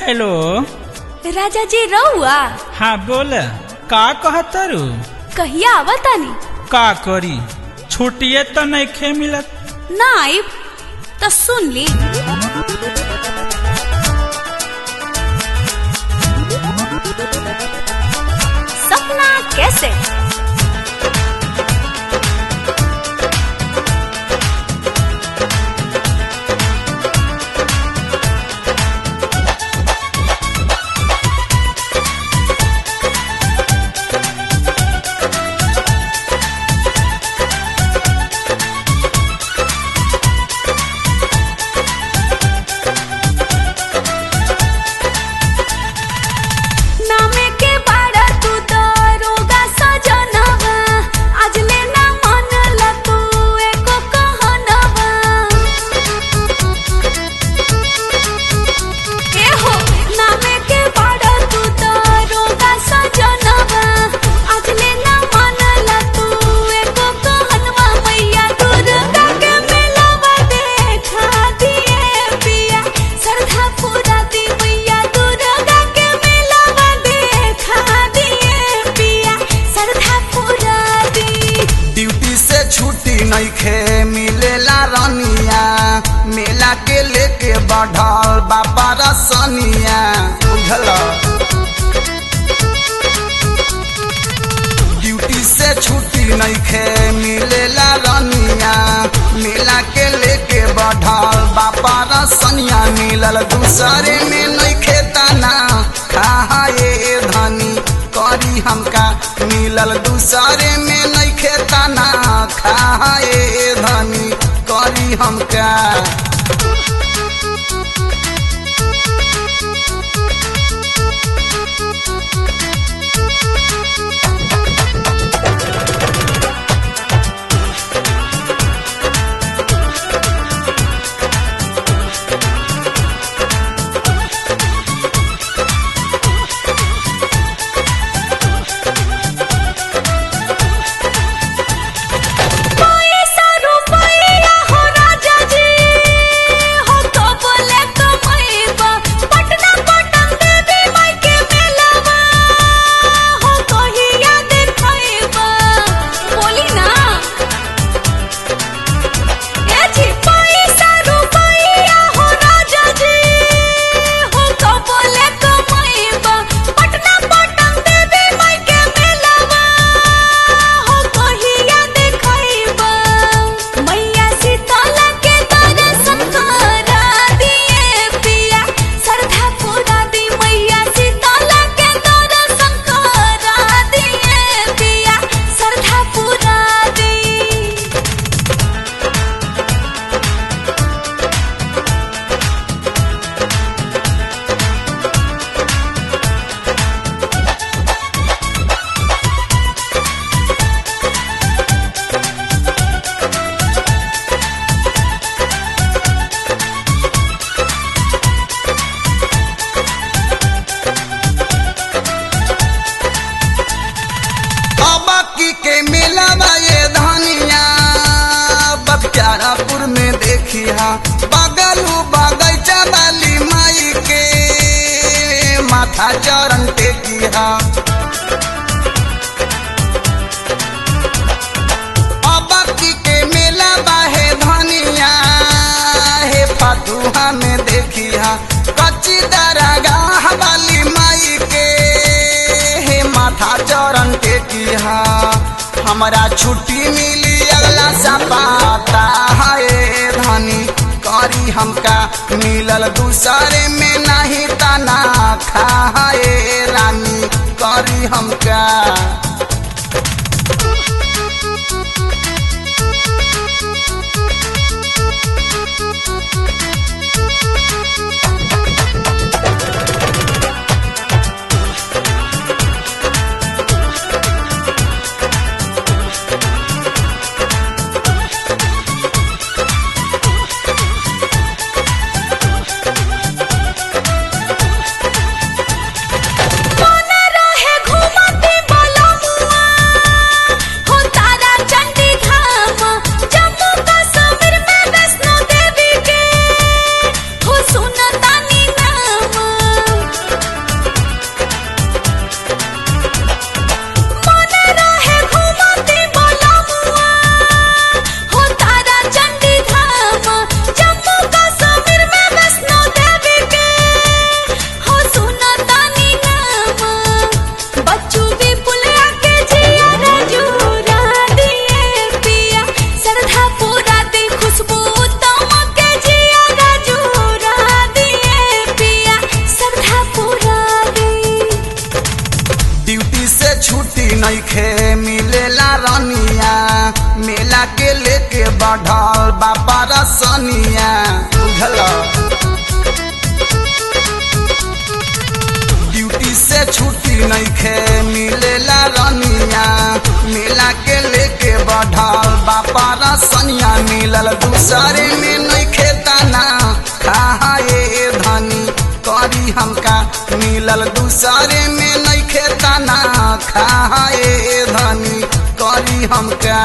Hello राजा जी रहुआ। हाँ बोल का कहतरू। कहिया आवतानी। का करी छुट्टिए तो नहीं खे मिलत। ना आइब तो सुन ली। सपना कैसे नइखे मिलेला रनिया मेला के लेके बढ़ल बाबा रसनिया बुझल। ड्यूटी से छुट्टी नइखे मिलेला रनिया मेला के लेके बढ़ल बाबा रसनिया मिलल दूसरे में नइखे तना खाए धनी करी हमका मिलल दूसरे में नइखे तना खाए धनी करी हमका। के मेला बाये धनिया बख्तियारपुर में देखिया बगलू बगैचा वाली माई के माथा चरण टेकिया। अबकी के मेला बाहे धनिया हे फतुहा में देखिया कच्ची दरगाह वाली माई के हे माथा चरण टेकिया। हमारा छुट्टी मिली अगला सप्ताह है धनी करी हमका मिलल दूसरे में नहीं तना खाए रानी करी हमका। रहे घूमती बोलो सनिया बुझला। ड्यूटी से छुट्टी नइखे मिलेला रनिया, मिला के लेके बढ़ल बापा रसनिया, मिलल दूसरे में नइखे तना खाए धनी करी हमका, मिलल दूसरे में नइखे तना खाए धनी करी हमका।